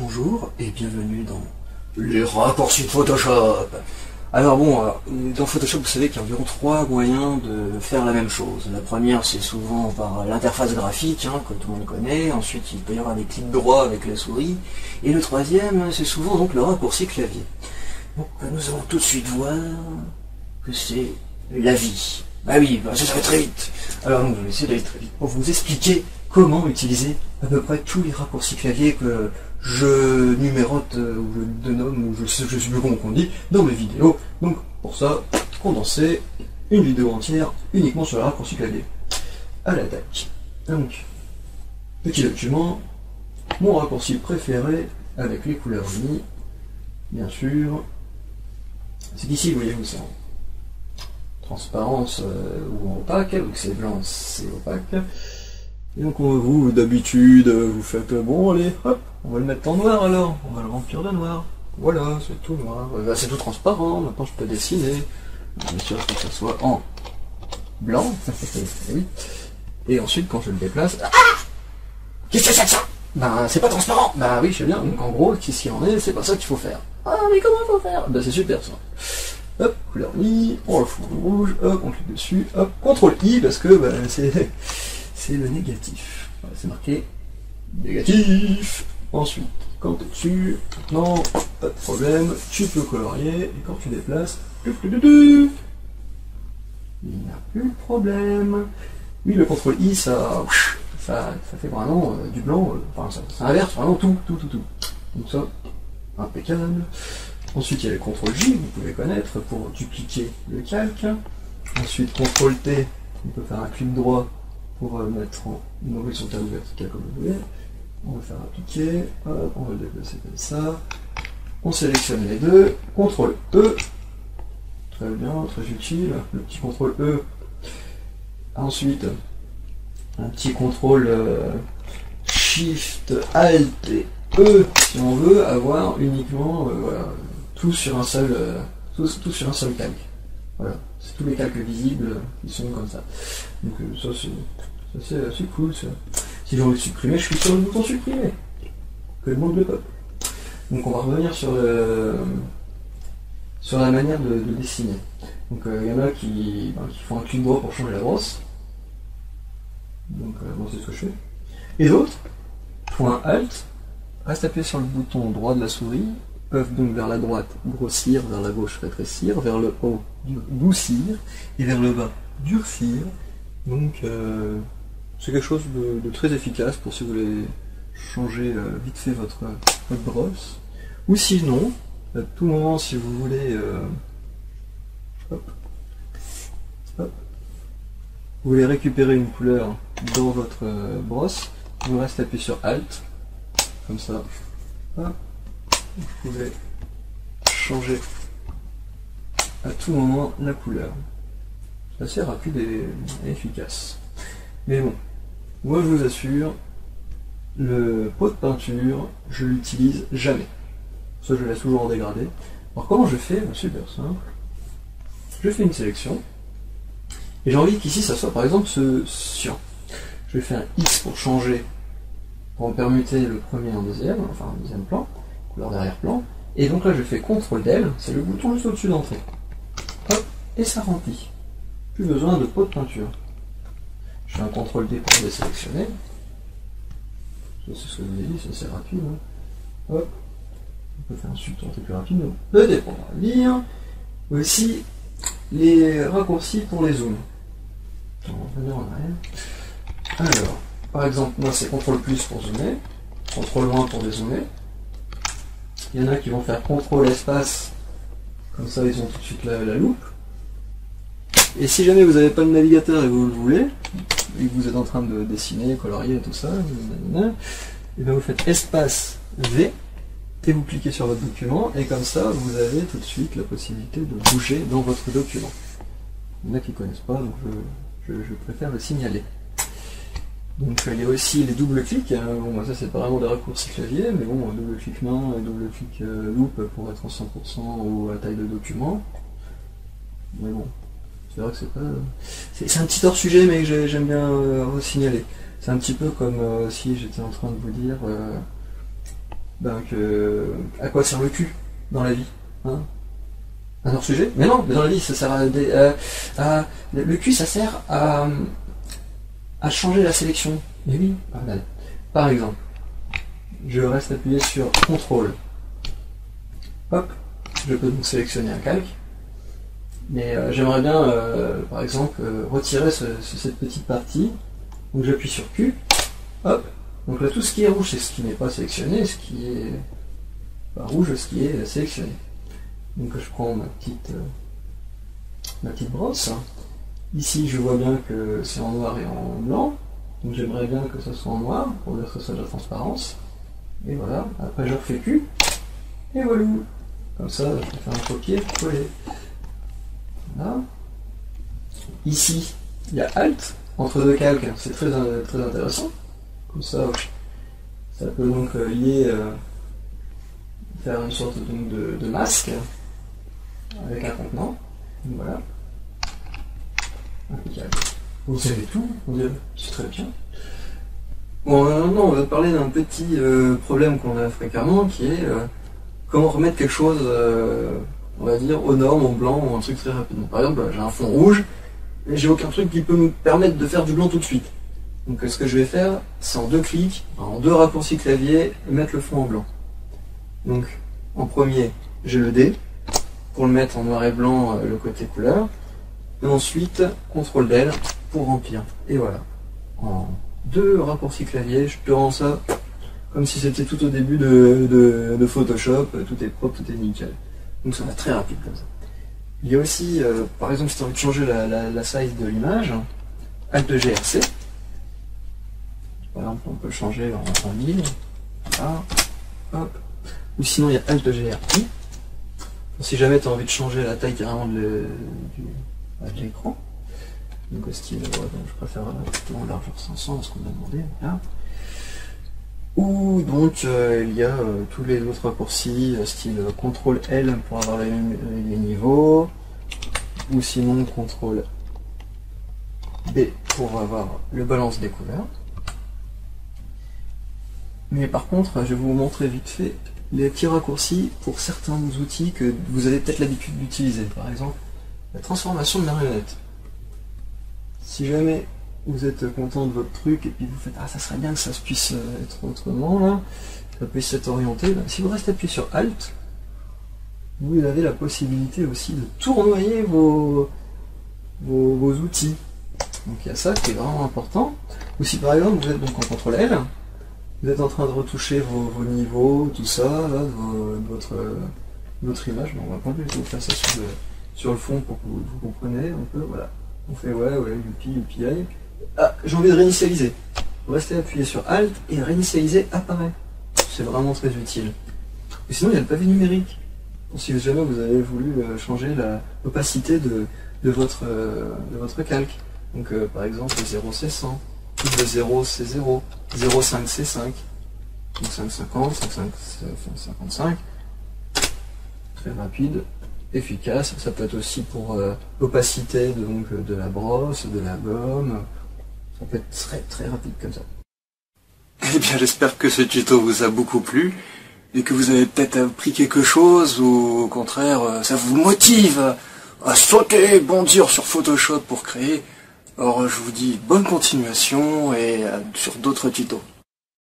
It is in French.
Bonjour et bienvenue dans les raccourcis de Photoshop. Alors bon, dans Photoshop vous savez qu'il y a environ 3 moyens de faire la même chose. La première c'est souvent par l'interface graphique, que tout le monde connaît. Ensuite il peut y avoir des clics droits avec la souris. Et le troisième c'est souvent donc le raccourci clavier. Donc nous allons tout de suite voir que c'est la vie. Bah oui, ça va très vite. Alors donc, je vais essayer d'aller très vite pour vous expliquer comment utiliser à peu près tous les raccourcis clavier que je numérote ou je dénomme ou je sais plus comment on dit dans mes vidéos. Donc pour ça, condenser une vidéo entière uniquement sur les raccourcis clavier. À l'attaque. Donc, petit document, mon raccourci préféré avec les couleurs unies, bien sûr. C'est ici, voyez-vous, c'est en transparence ou en opaque, donc c'est blanc, c'est opaque. Et donc vous, d'habitude, vous faites, bon allez, hop, on va le mettre en noir alors, on va le remplir de noir. Voilà, c'est tout noir, c'est tout transparent, maintenant je peux dessiner. Bien sûr, il faut que ça soit en blanc, oui. Et ensuite, quand je le déplace, qu'est-ce que c'est que ça? Ben, c'est pas transparent. Ben oui, je sais bien, donc en gros, qu'est-ce qu'il en est, c'est pas ça qu'il faut faire. Ah, mais comment il faut faire? Ben c'est super ça. Hop, couleur I, on le fout en rouge, hop, on clique dessus, hop, CTRL-I, parce que ben, c'est le négatif. Voilà, c'est marqué négatif. Ensuite, quand tu es dessus, non, pas de problème, tu peux colorier, et quand tu déplaces, il n'y a plus de problème. Oui, le CTRL-I, ça fait vraiment du blanc, enfin ça inverse vraiment tout. Donc ça, impeccable. Ensuite, il y a le CTRL-J, vous pouvez connaître, pour dupliquer le calque. Ensuite, CTRL-T, on peut faire un clic droit pour mettre en horizontal ou vertical comme vous voulez. On va faire appliquer, hop, on va le déplacer comme ça. On sélectionne les deux, CTRL-E, très bien, très utile, le petit CTRL-E. Ensuite, un petit CTRL Shift, Alt et E, si on veut avoir uniquement voilà, tout sur un seul calque. Voilà, c'est tous les calques visibles qui sont comme ça. Donc ça c'est assez cool ça. Si j'ai envie de supprimer, je clique sur le bouton supprimer. Que le monde le peuple. Donc on va revenir sur la manière de dessiner. Donc il y en a qui font un clic droit pour changer la brosse. Donc moi c'est ce que je fais. Et d'autres, point Alt, reste appuyé sur le bouton droit de la souris, peuvent donc vers la droite grossir, vers la gauche rétrécir, vers le haut doucir, et vers le bas durcir. Donc c'est quelque chose de très efficace pour si vous voulez changer vite fait votre brosse. Ou sinon, à tout moment si vous voulez vous voulez récupérer une couleur dans votre brosse, vous restez appuyé sur Alt, comme ça. Hop. Vous pouvez changer à tout moment la couleur. C'est assez rapide et efficace. Mais bon, moi je vous assure, le pot de peinture, je l'utilise jamais. Ça je le laisse toujours en dégradé. Alors comment je fais? Super simple. Je fais une sélection. Et j'ai envie qu'ici ça soit par exemple ce cyan. Je vais faire un X pour changer, pour permuter le premier en deuxième, enfin en deuxième plan, couleur d'arrière-plan. Et donc là je fais CTRL Del, c'est le bouton juste au-dessus d'entrée. Hop, et ça remplit. Plus besoin de pot de peinture. Je fais un CTRL D pour désélectionner. Ça c'est ce que je vous ai dit, c'est assez rapide. Hop, on peut faire un support plus rapide. Le dépendre à lire. Aussi les raccourcis pour les zooms. On va revenir en arrière. Alors, par exemple, moi c'est CTRL plus pour zoomer, CTRL moins pour dézoomer. Il y en a qui vont faire CTRL espace, comme ça ils ont tout de suite la loupe. Et si jamais vous n'avez pas le navigateur et vous le voulez, et que vous êtes en train de dessiner, colorier et tout ça, et bien vous faites espace V, et vous cliquez sur votre document, et comme ça vous avez tout de suite la possibilité de bouger dans votre document. Il y en a qui ne connaissent pas, donc je préfère le signaler. Donc il y a aussi les doubles clics, bon ça c'est pas vraiment des raccourcis clavier, mais bon, double clic main et double clic loupe pour être en 100% ou à taille de document. Mais bon, c'est vrai que c'est pas... C'est un petit hors-sujet mais que j'aime bien signaler. C'est un petit peu comme si j'étais en train de vous dire à quoi sert le cul dans la vie, hein? Un hors sujet? Mais non, mais dans la vie, ça sert le cul, ça sert à changer la sélection. Mais oui, par exemple, je reste appuyé sur CTRL. Hop, je peux donc sélectionner un calque. Mais j'aimerais bien, par exemple, retirer cette petite partie. Donc j'appuie sur Q. Hop. Donc là, tout ce qui est rouge, c'est ce qui n'est pas sélectionné. Ce qui est rouge, ce qui est sélectionné. Donc je prends ma petite brosse. Ici, je vois bien que c'est en noir et en blanc. Donc j'aimerais bien que ce soit en noir, pour dire que ce soit de la transparence. Et voilà. Après, je refais Q. Et voilà. Comme ça, je peux faire un copier-coller. Voilà. Ici, il y a Alt entre deux calques. C'est très intéressant. Comme ça, ça peut donc lier, faire une sorte donc, de masque avec un contenant. Donc, voilà. Impeccable. Vous savez tout, c'est très bien. Bon, maintenant on va parler d'un petit problème qu'on a fréquemment, qui est comment remettre quelque chose, on va dire, aux normes, en blanc, ou un truc très rapidement. Par exemple, j'ai un fond rouge, mais j'ai aucun truc qui peut me permettre de faire du blanc tout de suite. Donc ce que je vais faire, c'est en 2 clics, en 2 raccourcis clavier, mettre le fond en blanc. Donc en premier, j'ai le D, pour le mettre en noir et blanc, le côté couleur. Et ensuite, CTRL Del pour remplir. Et voilà. En 2 raccourcis clavier, je te rends ça comme si c'était tout au début de Photoshop, tout est propre, tout est nickel. Donc ça va très rapide comme ça. Il y a aussi, par exemple, si tu as envie de changer la size de l'image, Alt GRC. Par exemple, on peut le changer en 1000. Voilà. Hop. Ou sinon, il y a Alt GRI. Si jamais tu as envie de changer la taille carrément de l'écran. Donc au style, donc je préfère plutôt en largeur 500 parce qu'on m'a demandé. Voilà. Ou donc il y a tous les autres raccourcis, style CTRL L pour avoir les niveaux, ou sinon CTRL B pour avoir le balance des couleurs. Mais par contre, je vais vous montrer vite fait les petits raccourcis pour certains outils que vous avez peut-être l'habitude d'utiliser. Par exemple, la transformation de marionnette. Si jamais vous êtes content de votre truc et puis vous faites « Ah, ça serait bien que ça puisse être autrement, là, ça puisse être orienté. » Si vous restez appuyé sur Alt, vous avez la possibilité aussi de tournoyer vos outils. Donc il y a ça qui est vraiment important. Ou si par exemple vous êtes donc en CTRL L, vous êtes en train de retoucher vos niveaux, tout ça, là, de votre image. Bon, on va pas du tout faire ça sur le fond pour que vous compreniez un peu, voilà. On fait ouais, youpi, aïe. Ah, j'ai envie de réinitialiser. Restez appuyé sur Alt et réinitialiser apparaît. C'est vraiment très utile. Et sinon, il y a le pavé numérique. Si jamais vous avez voulu changer l'opacité de votre calque. Donc par exemple, le 0 c'est 100, le 0 c'est 0, 0,5 c'est 5, donc 5,50, 5,55. Très rapide. Efficace, ça peut être aussi pour l'opacité de la brosse, de la gomme, ça peut être très rapide comme ça. Eh bien j'espère que ce tuto vous a beaucoup plu, et que vous avez peut-être appris quelque chose, ou au contraire ça vous motive à sauter, bondir sur Photoshop pour créer. Alors je vous dis bonne continuation, et sur d'autres tutos.